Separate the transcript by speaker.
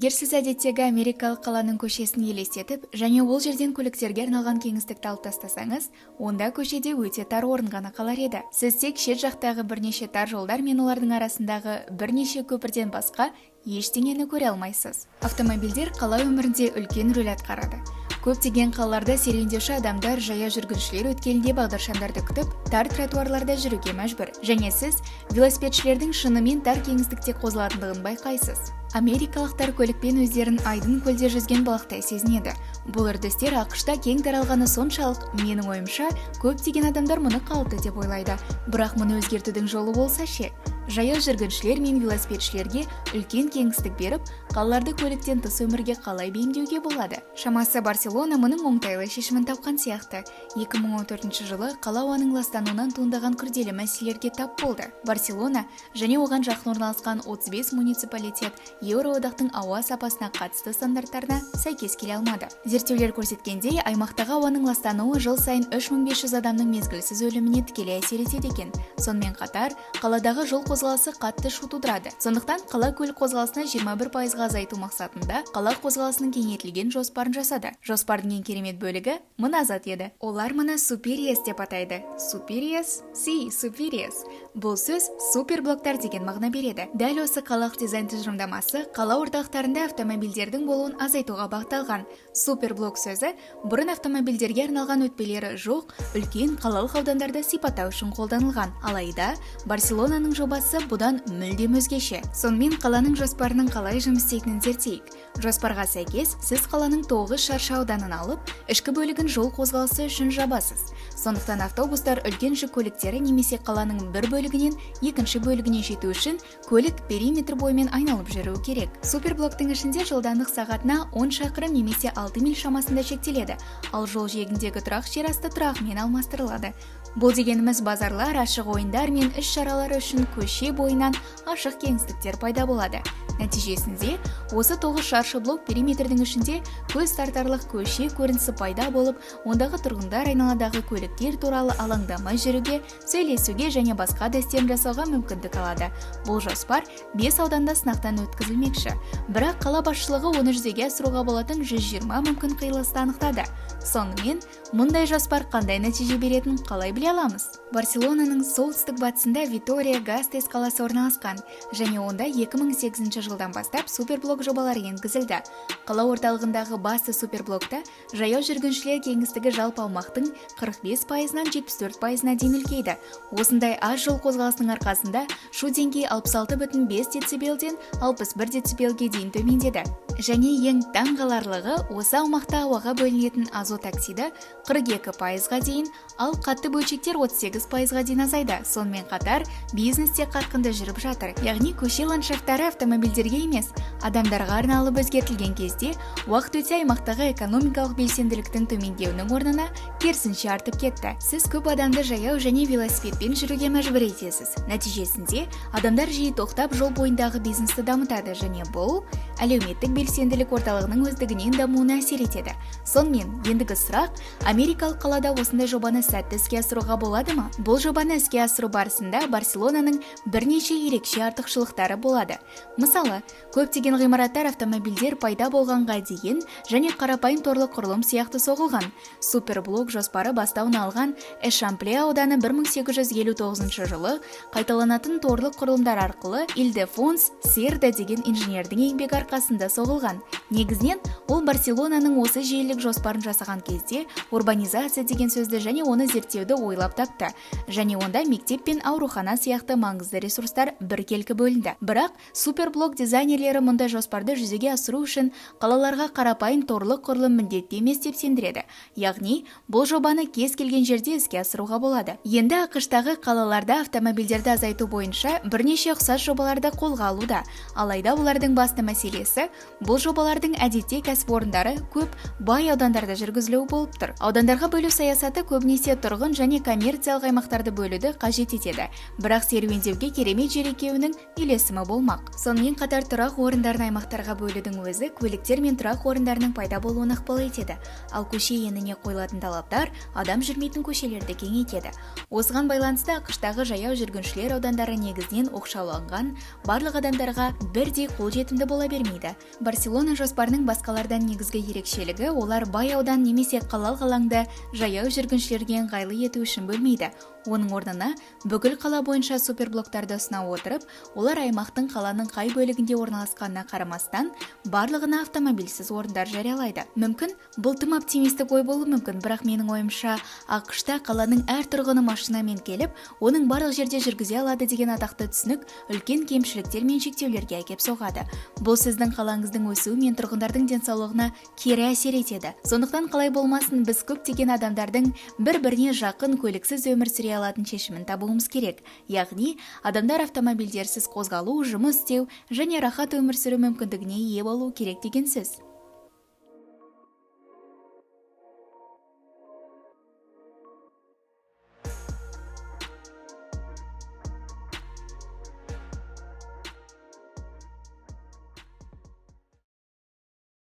Speaker 1: Егер сіз әдеттегі америкалық қаланың көшесін елестетіп, және ол жерден көліктерге арналған кеңістікті алып тастасаңыз, онда көшеде өте тар орын ғана қалар еді. Сіз тек шет жақтағы бірнеше тар жолдар мен олардың арасындағы бірнеше көпірден басқа ештеңені көре алмайсыз. Автомобильдер қала өмірінде үлкен рөл атқарады. Көптеген қалаларда серуендеуші адамдар жаяу жүргіншілер өткелінде бағдаршамдарды күтіп, тар тротуарларда жүруге мәжбүр. Және сіз велосипедшілердің шынымен тар кеңістікте қозғалатындығын байқайсыз. Америкалықтар көлікпен өздерін айдын көлде жүзген балықтай сезінеді. Бұл үрдістер ақш-та кең таралғаны соншалық, менің ойымша, көптеген адамдар мұны қалыпты деп ойлайды. Бірақ мұны өзгертудің жолы болса ше? Жаяу жүргіншілер мен велосипедшілерге үлкен кеңістік беріп, қалаларды көліктен тыс өмірге қалай бейімдеуге болады? Шамасы Барселона мұның оңтайлы шешімін тапқан сияқты. 2014 жылы қала ауаның ластануынан туындаған күрделі мәселелерге тап болды. Барселона және оған жақын орналасқан 35 муниципалитет Еуроодақтың ауа сапасына қатысты стандарттарына сәйкес келе алмады. Зерттеулер көрсеткендей, аймақтағы ауаның ластануы жыл сайын 3500 адамның мезгілсіз өліміне тікелей әсер етеді екен. Сонымен қатар, қаладағы жол қозғалысы қатты шу тудырады. Сондықтан қала көлік қозғалысына 21%-ға азайту мақсатында қала қозғалысының кеңейтілген жоспарын жасады. Жоспардың ең керемет бөлігі мына зат еді. Олар мұны Superiors деп атайды. Superiors? Superiors. Бұл сөз суперблоктар деген мағына береді. Дәл осы қалалық дизайн тұжырымдамасы қала орталықтарында автомобильдердің болуын азайтуға бағытталған. Суперблок сөзі бұрын автомобильдерге арналған өтпелері жоқ, үлкен қалалық аудандарды сипаттау үшін қолданылған. Алайда, Барселонаның жобасы бұдан мүлдем өзгеше. Сонымен қаланың жоспарының қалай жұмыс істейтінін зерттейік. Жоспарға сәйкес, сіз қаланың 9 шаршы ауданын алып, ішкі бөлігін жол қозғалысы үшін жабасыз. Сондықтан автобустар үлкен жүк көліктері немесе қаланың бір бөлігінен екінші бөлігіне жету үшін көлік периметр бойымен айналып жүруі керек. Суперблоктың ішінде жылдамдық сағатына 10 шақырым немесе 6 миль шамасында шектеледі, ал жол жиегіндегі тұрақ жер асты тұрағымен алмастырылады. Бұл дегеніміз базарлар, ашық ойындар мен іс-шаралар үшін көше бойынан ашық кеңістіктер пайда болады. Нәтижесінде, осы 9 шаршы блок периметрдің ішінде көз тартарлық көше көрінісі пайда болып, ондағы тұрғындар айналадағы көліктер туралы алаңдамай жүруге, сөйлесуге және басқа да істерін жасауға мүмкіндік алады. Бұл жоспар 5 ауданда сынақтан өткізілмекші. Бірақ қала басшылығы оны жүзеге асыруға болатын 120 мүмкін қиылысты анықтады. Сонымен, мұндай жоспар қандай нәтиже беретінін қалай біле аламыз? Барселонаның солтүстік батысында Витория-Гастейс қаласы орналасқан, және онда 2008 жылдан бастап суперблок жобалары енгізілді. Қала орталығындағы басты суперблокта жаяу жүргіншілер кеңістігі жалпы аумақтың 45%-нан 74%-на дейін үлкейді. Осындай аз жол қозғалысының арқасында шу деңгейі 66,5 децибелден 61 децибелге дейін төмендеді. Және ең таңғаларлығы, осы аумақта ауаға бөлінетін азот оксиді 42%-ға дейін, ал қатты бөлшектер 38%-ға дейін азайды. Сонымен қатар, бизнесте қарқынды жүріп жатыр. Яғни көше ландшафтары автомобильдерге емес, адамдарға арналып өзгертілген кезде, уақыт өте аймақтағы экономикалық белсенділіктің төмендеуінің орнына керісінше артып кетті. Сіз көп адамды жаяу және велосипедпен жүруге мәжбүр етесіз. Нәтижесінде, адамдар жиі тоқтап жол бойындағы бизнесті дамытады, және бұл әлеуметтік белсенділік орталығының өздігінен дамуына әсер етеді. Сонымен, ендігі сұрақ, америкалық қалада осындай жобаны сәтті іске асыруға болады ма? Бұл жобаны іске асыру барысында Барселонаның бірнеше ерекше артықшылықтары болады. Мысалы, көптеген ғимараттар автомобильдер пайда болғанға дейін және қарапайым торлы құрылым сияқты соғылған. Суперблок жоспары бастауын алған Эшампле ауданы 1859 жылы қайталанатын торлы құрылымдар арқылы Ильдефонс Серда деген инженердің еңбек арқасында соғылған. Негізінен, ол Барселонаның осы жүйелік жоспарын жасаған кезде урбанизация деген сөзді және оны зерттеуді ойлап тапты. Және онда мектеп пен аурухана сияқты маңызды ресурстар біркелкі бөлінді. Бірақ суперблок дизайнерлері мұндай жоспарды жүзеге асыру үшін қалаларға қарапайым торлы құрылым міндетті емес деп сендіреді. Яғни, бұл жобаны кез келген жерде іске асыруға болады. Енді ақш-тағы қалаларда автомобильдерді азайту бойынша бірнеше ұқсас жобаларды қолға алуда. Алайда олардың басты мәселесі, бұл жобаларды олардың әдетте кәсіпорындары көп бай аудандарда жүргізілуі болып тұр. Аудандарға бөлу саясаты көбінесе тұрғын және коммерциялық аймақтарды бөлуді қажет етеді. Бірақ серуендеуге керемет жер екеуінің үйлесімі болмақ. Сонымен қатар тұрақ орындарын аймақтарға бөлудің өзі көліктер мен тұрақ орындарының пайда болуына ықпал етеді. Ал көше еніне қойылатын талаптар адам жүрмейтін көшелерді кеңейтеді. Осыған байланысты ақштағы жаяу жүргіншілер аудандары негізінен оқшауланған, барлық адамдарға бірдей қолжетімді бола бермейді. Барселона жоспарының басқалардан негізгі ерекшелігі олар бай аудан немесе қалалық алаңды жаяу жүргіншілерге ыңғайлы ету үшін бөлмейді. Оның орнына бүкіл қала бойынша суперблоктарды ұсына отырып, олар аймақтың қаланың қай бөлігінде орналасқанына қарамастан барлығына автомобильсіз орындар жариялайды. Мүмкін бұл тым оптимистік ой болуы мүмкін, бірақ менің ойымша ақшта қаланың әр тұрғыны машинамен келіп, оның барлық жерде жүргізе алады деген атақты түсінік үлкен кемшіліктер мен шектеулерге әкеп соғады. Бұл сіздің қалаңыздың өсуі мен тұрғындардың денсаулығына кері әсер етеді. Сондықтан қалай болмасын, біз көптеген адамдардың бір-біріне жақын көліксіз өмір сүре алатын шешімін табуымыз керек. Яғни, адамдар автомобильдерсіз қозғалу, жұмыс істеу және рахат өмір сүру мүмкіндігіне ие болу керек деген сөз.